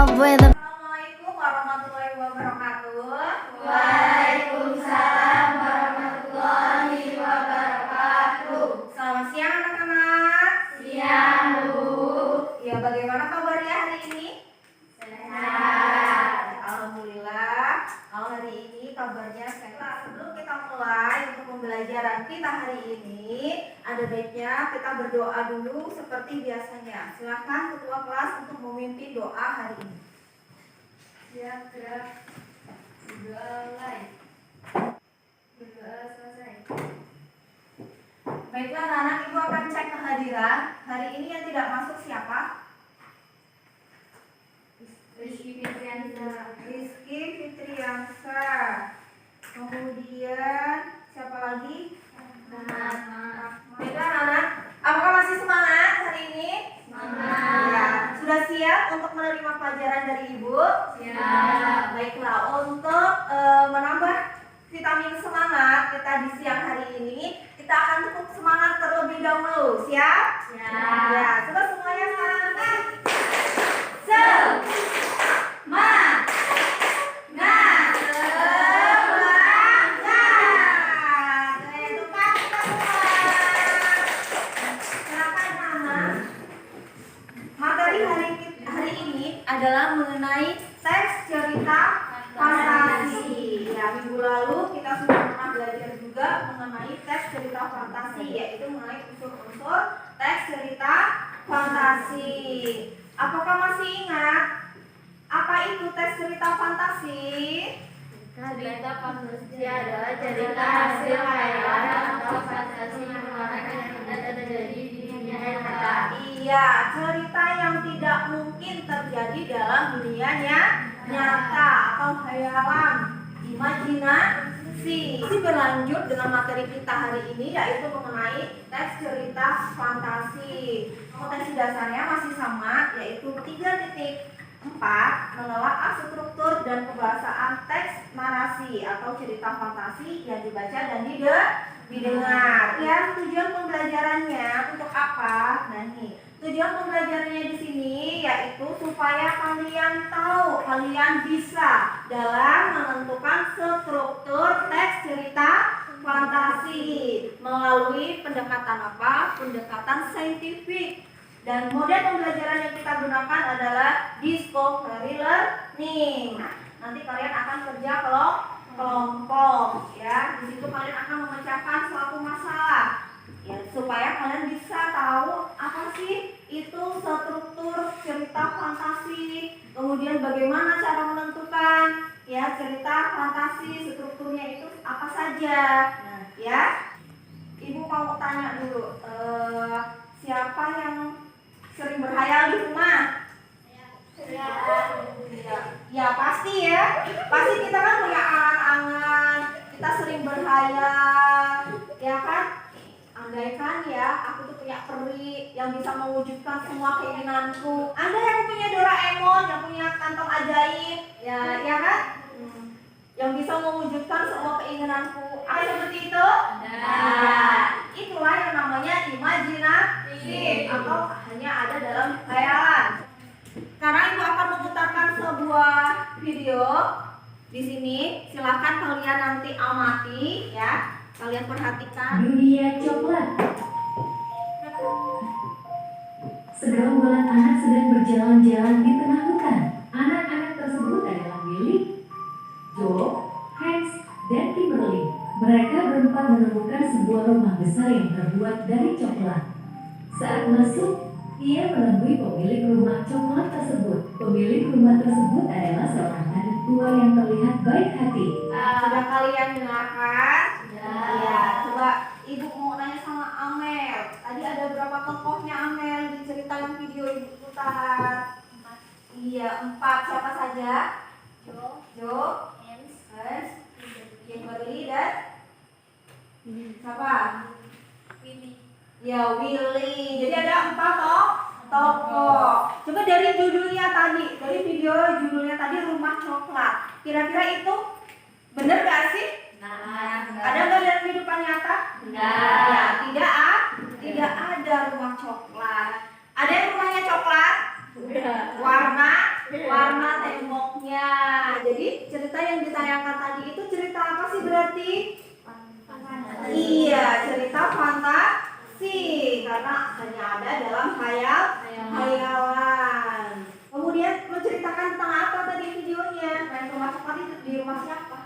love with a Assalamualaikum warahmatullahi wabarakatuh. Waalaikumsalam warahmatullahi wabarakatuh. Selamat siang anak-anak. Siang, Bu. Ya, bagaimana kabarnya hari ini? Sehat. Alhamdulillah. Kalau hari ini kabarnya sehat. Sebelum kita mulai untuk pembelajaran kita hari ini, ada baiknya kita berdoa dulu seperti biasanya. Silakan ketua kelas untuk memimpin doa hari ini. Siap, gerak. Berdoa mulai. Berdoa selesai. Baiklah anak-anak, ibu akan cek kehadiran. Hari ini yang tidak masuk siapa? Rizky Fitriansa. Rizky Fitriansa. Kemudian siapa lagi? Baiklah anak, apakah masih semangat hari ini? Semangat. Ya, sudah siap untuk menerima pelajaran dari ibu? Siap. Baiklah, untuk menambah vitamin semangat kita di siang hari ini, kita akan cukup semangat terlebih dahulu. Siap? Siap. Ya, coba semuanya semangat. Hari ini adalah mengenai teks cerita fantasi. Ya, minggu lalu kita sudah pernah belajar juga mengenai teks cerita fantasi, yaitu mengenai unsur-unsur teks cerita fantasi. Apakah masih ingat apa itu teks cerita fantasi? Cerita fantasi adalah cerita hasil khayalan atau fantasi mengarahkan yang tidak terjadi di dunia nyata. Iya, cerita yang tidak mungkin terjadi dalam dunianya nyata atau khayalan, imajinasi. Masih berlanjut dengan materi kita hari ini, yaitu mengenai teks cerita fantasi. Potensi dasarnya masih sama, yaitu 3.4 menelaah struktur dan kebahasaan teks narasi atau cerita fantasi yang dibaca dan didengar. Ya, tujuan pembelajarannya untuk apa? Nah, nih, tujuan pembelajarannya di sini yaitu supaya kalian tahu, kalian bisa dalam menentukan struktur teks cerita fantasi melalui pendekatan apa? Pendekatan saintifik. Dan model pembelajaran yang kita gunakan adalah discovery learning. Nah, nanti kalian akan kerja kelompok, ya. Di situ kalian akan memecahkan suatu masalah, ya, supaya kalian bisa tahu apa sih itu struktur cerita fantasi. Kemudian bagaimana cara menentukan, ya, cerita fantasi strukturnya itu apa saja. Nah, ya, ibu mau tanya dulu, siapa yang sering berhayal di rumah? Ya pasti ya. Pasti kita kan punya angan-angan, kita sering berhayal, ya kan? Andaikan ya, aku tuh punya peri yang bisa mewujudkan semua keinginanku. Anda yang punya Doraemon, yang punya kantong ajaib, ya kan? Yang bisa mewujudkan semua keinginanku. Apa seperti itu? Nah, itulah yang namanya imajinasi atau hanya ada dalam khayalan. Sekarang ibu akan memutarkan sebuah video di sini. Silakan kalian nanti amati, ya. Kalian perhatikan. Dunia coklat. Segerombolan anak sedang berjalan-jalan di tengah hutan. Anak-anak tersebut adalah Willy, Joe, Hans, dan Kimberly. Mereka berempat menemukan sebuah rumah besar yang terbuat dari coklat. Saat masuk, ia menemui pemilik rumah coklat tersebut. Pemilik rumah tersebut adalah seorang anak tua yang terlihat baik hati. Sudah kalian dengarkan? Sudah. Ya, coba ibu mau nanya sama Amel. Tadi ada berapa tokohnya Amel di cerita yang video ibu putar? 4. Iya, 4. Siapa saja? Joe, Hans, Kimberly, dan siapa? Ya, Willy. Jadi ada 4 tokoh. Coba dari judulnya tadi, dari video judulnya tadi Rumah Coklat. Kira-kira itu benar gak sih? Ada nggak dalam kehidupan nyata? Ya, tidak ada rumah coklat. Ada yang rumahnya coklat? Warna warna temboknya. Jadi cerita yang ditayangkan tadi itu cerita apa sih berarti? Iya, cerita fantasi karena hanya ada dalam hayalan. Kemudian menceritakan tentang apa tadi videonya? Main rumah coklat itu di rumah siapa?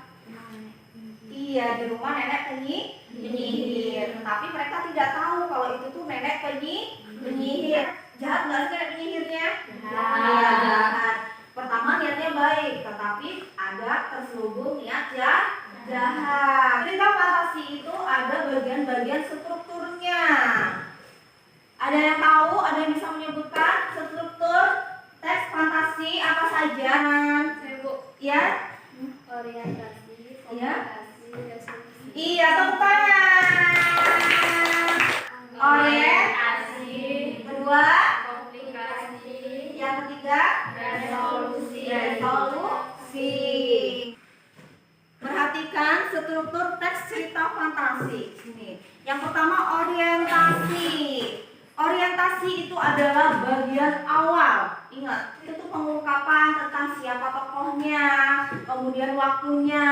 Iya, di rumah nenek penyihir. Tetapi mereka tidak tahu kalau itu tuh nenek penyihir. Jahat nggak sih nenek penyihirnya? Iya, jahat. Pertama niatnya baik, tetapi ada terselubung niat jahat. Cerita fantasi itu ada bagian-bagian strukturnya. Ada yang tahu? Ada yang bisa menyebutkan struktur teks fantasi apa saja? Ya? Orientasi, Ya? komunikasi, resolusi. Iya, tepuk tangan. Orientasi, Kedua, komunikasi, yang ketiga, resolusi. Perhatikan struktur teks cerita fantasi. Sini. Yang pertama orientasi. Orientasi itu adalah bagian awal. Ingat, itu tuh pengungkapan tentang siapa tokohnya, kemudian waktunya,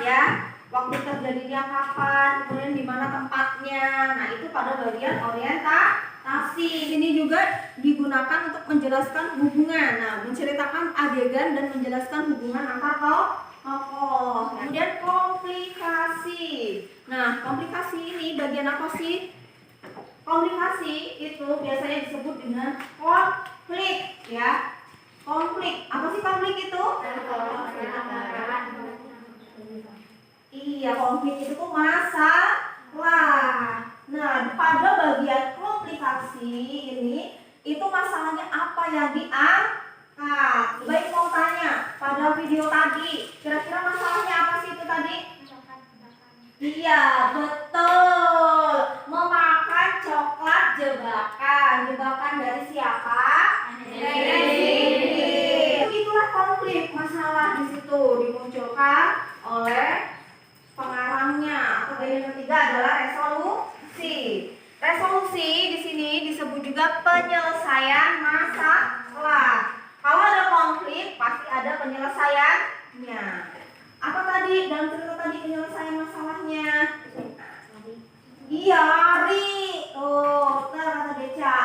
ya. Waktu terjadinya kapan, kemudian di mana tempatnya. Nah, itu pada bagian orientasi. Sini juga digunakan untuk menjelaskan hubungan. Nah, menceritakan adegan dan menjelaskan hubungan antar tokoh. Kemudian komplikasi. Nah, komplikasi ini bagian apa sih? Komplikasi itu biasanya disebut dengan konflik, ya. Konflik. Apa sih konflik itu? Iya, konflik itu tuh masalah. Nah, pada bagian komplikasi ini, itu masalahnya apa yang diangkat? Baik, mau tanya, pada video tadi, kira-kira masalahnya apa sih itu tadi? Iya, betul. Memakan coklat jebakan. Jebakan dari siapa? Itulah konflik, masalah di situ dimunculkan oleh pengarangnya. Atau yang ketiga adalah resolusi. Resolusi di sini disebut juga penyelesaian masalah. Kalau ada konflik, pasti ada penyelesaiannya. Apa tadi dalam cerita tadi penyelesaian masalahnya? Iya, lari. Tuh, kata Deca,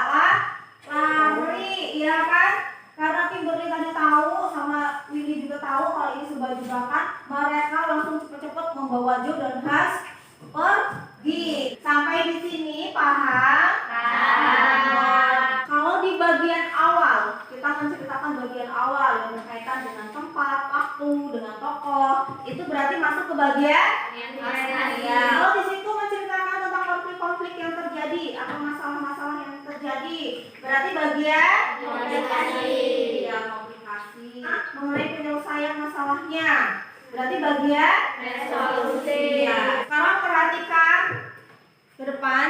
lari, iya kan? Karena Kimberly tadi tahu sama Willy juga tahu kalau ini sebuah jebakan, mereka langsung cepet-cepet membawa Joe dan Has pergi. Sampai di sini paham? Kalau di bagian awal, kita menceritakan bagian awal yang berkaitan dengan tempat, waktu, dengan tokoh, itu berarti masuk ke bagian ya. Kalau di situ menceritakan tentang konflik-konflik yang terjadi atau masalah-masalah yang terjadi, berarti bagian komplikasi. Ya, komplikasi. Mengenai penyelesaian masalahnya, berarti bagian resolusi. Ya. Sekarang perhatikan ke depan.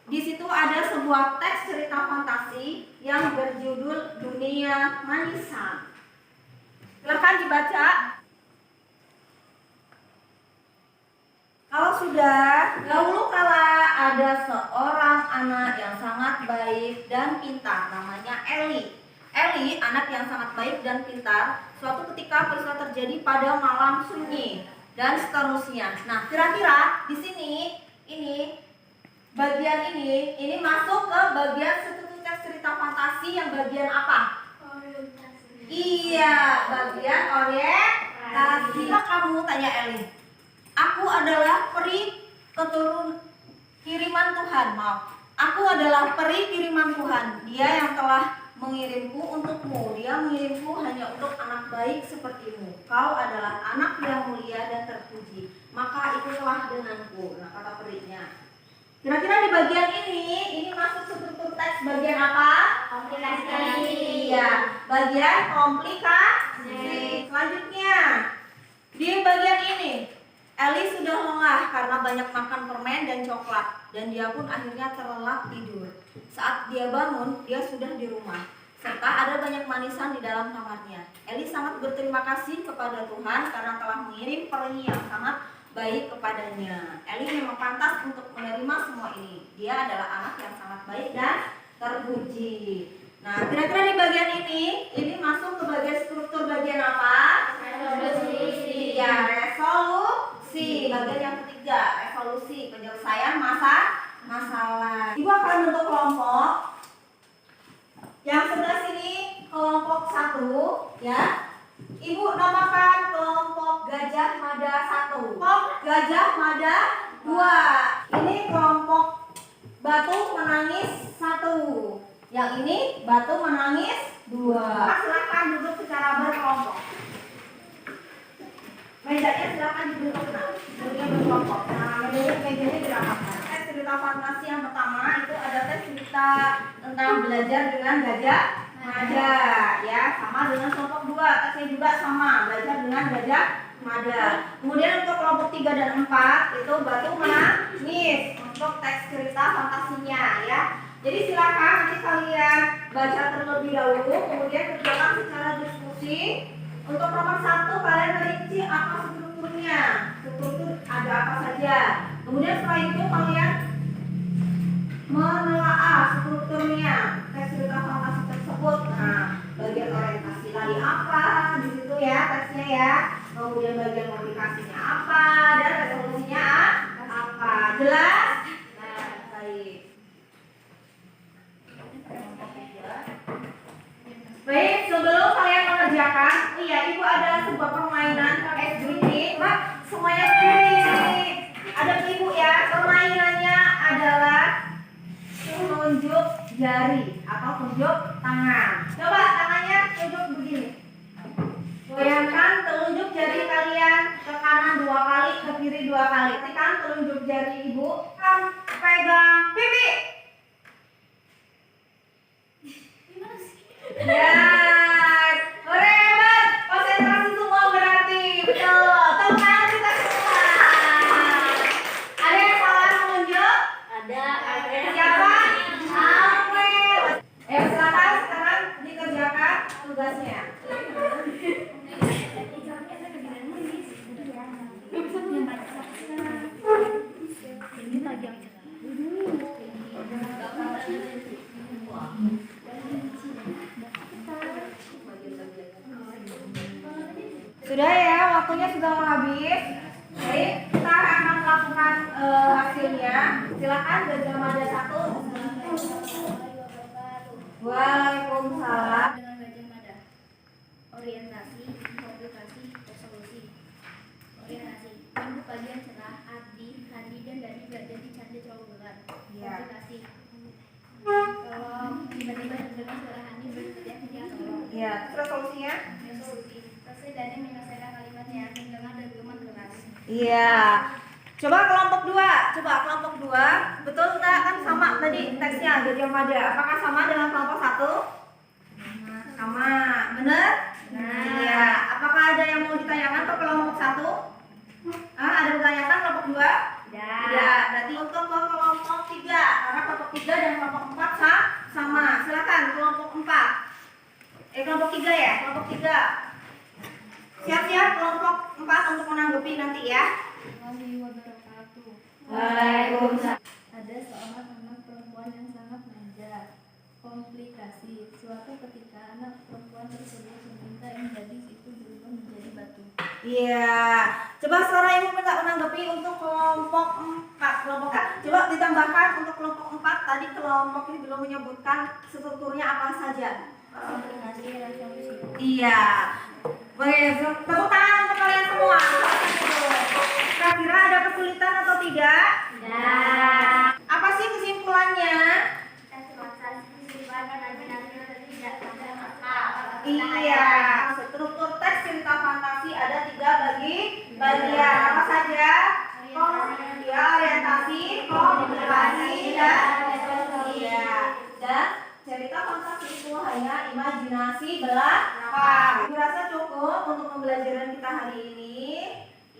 Di situ ada sebuah teks cerita fantasi yang berjudul Dunia Manisan. Silakan dibaca. Kalau sudah, dahulu kala ada seorang anak yang sangat baik dan pintar, namanya Eli. Eli, anak yang sangat baik dan pintar, suatu ketika peristiwa terjadi pada malam sunyi dan seterusnya. Nah, kira-kira di sini bagian ini masuk ke bagian struktur teks cerita fantasi yang bagian apa? Orientasi. Iya, bagian orientasi. Kamu tanya Eli, aku adalah peri kiriman Tuhan, maaf. Aku adalah peri kiriman Tuhan. Dia yang telah mengirimku untukmu. Dia mengirimku hanya untuk anak baik sepertimu. Kau adalah anak yang mulia dan terpuji. Maka ikutlah denganku. Nah, kata perinya. Kira-kira di bagian ini masuk struktur teks bagian apa? Komplikasi. Iya, bagian komplikasi. Selanjutnya, di bagian ini, Eli sudah lengah karena banyak makan permen dan coklat, dan dia pun akhirnya terlelap tidur. Saat dia bangun, dia sudah di rumah, serta ada banyak manisan di dalam kamarnya. Eli sangat berterima kasih kepada Tuhan karena telah mengirim peri yang sangat baik kepadanya. Eli memang pantas untuk menerima semua ini. Dia adalah anak yang sangat baik dan terpuji. Nah, kira-kira di bagian ini masuk ke bagian struktur bagian apa? Resolusi. Ya, resolusi. Bagian yang ketiga, resolusi, penyelesaian masalah. Ibu akan bentuk kelompok. Yang sebelah sini kelompok 1, ya. Ibu namakan kelompok Gajah Mada 1, kelompok Gajah Mada 2. Ini kelompok Batu Menangis 1. Yang ini Batu Menangis 2. Silakan duduk secara berkelompok. Mejanya silakan duduknya berkelompok. Nah, mejanya dirapatkan. Tes cerita fantasi yang pertama itu ada tes cerita tentang belajar dengan Gajah Mada, ya, sama dengan kelompok 2. Tesnya juga sama, belajar dengan Gajah Mada. Kemudian untuk kelompok 3 dan 4 itu Batu Menangis untuk teks cerita fantasinya, ya. Jadi silakan nanti kalian baca terlebih dahulu, kemudian kerjakan secara diskusi. Untuk nomor 1 kalian merinci apa strukturnya, struktur ada apa saja. Kemudian setelah itu kalian menelaah strukturnya tes cerita fantasi tersebut. Nah, bagian orientasi tadi apa di situ ya tesnya ya. Kemudian bagian komunikasinya apa dan resolusinya apa. Jelas? Nah, baik. Baik, sebelum kalian mengerjakan, ibu ada sebuah permainan pakai gini, Mbak. Semuanya gini. Ada ibu ya, permainannya adalah tunjuk jari atau tunjuk tangan. Coba tangannya tunjuk begini. Goyangkan telunjuk jari kalian ke kanan 2 kali, ke kiri 2 kali. Tekan telunjuk jari ibu, kan pegang pipi. Ya, hebat. Konsentrasi semua berarti. Betul. Tepuk tangan kita semua. Ada yang salah menunjuk? Ada. Siapa? Amel. Silakan sekarang dikerjakan tugasnya. Sudah ya, waktunya sudah mau habis. Baik, kita akan melakukan hasilnya. Silakan Gajah Mada 1. Waalaikumsalam. Dengan Gajah Mada. Orientasi, komunikasi, resolusi. Orientasi. Minggu pagi yang cerah, Ardi, Handi, dan Dani belajar di Candi Trowulan. Ya. Komunikasi. Kalau tiba-tiba terdengar suara Handi berteriak minta tolong. Ya, terus solusinya? Resolusi. Selesai Dani menyelesaikan kalimatnya mendengar dentuman keras. Iya. Coba kelompok 2. Betul enggak? Kan sama tadi teksnya Gajah Mada. Apakah sama dengan kelompok 1? Sama. Benar? Iya. Apakah ada yang mau ditanyakan ke kelompok 1? Ada ditanyakan kelompok 2? Tidak. Berarti untuk kelompok 3. Karena kelompok 3 dan kelompok 4 sama. Silakan kelompok 4. Kelompok 3 ya? Kelompok 3. Siap-siap kelompok 4 untuk menanggapi nanti ya. Waalaikumsalam. Ada seorang anak perempuan yang sangat manja. Komplikasi. Suatu ketika anak perempuan tersebut meminta yang gadis itu berubah menjadi batu. Iya. Coba suara ibu minta menanggapi untuk kelompok 4. Coba ditambahkan untuk kelompok 4. Tadi kelompok ini belum menyebutkan strukturnya apa saja. Komplikasi, resolusi. Iya. Baik, tepuk tangan untuk kalian semua. Kira-kira ada kesulitan atau tidak? Tidak. Apa sih kesimpulannya? Iya, struktur teks cerita fantasi ada 3 bagian. Apa saja? Orientasi, komunikasi, dan iya. Dan cerita fantasi itu hanya imajinasi belaka. Aku rasa cukup untuk pembelajaran kita hari ini.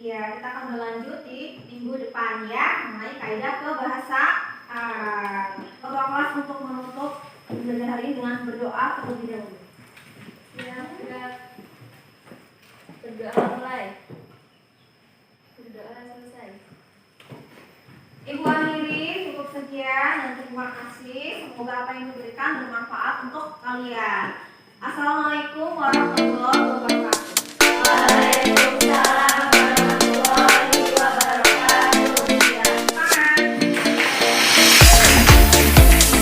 Ya, kita akan berlanjut di minggu depan ya mengenai kaidah kebahasaan. Ketua kelas untuk menutup pembelajaran hari ini dengan berdoa terlebih dahulu. Berdoa mulai. Berdoa selesai. Ibu akhiri cukup sekian. sekian dan terima kasih. Semoga apa yang diberikan bermanfaat untuk kalian. Assalamualaikum warahmatullahi wabarakatuh.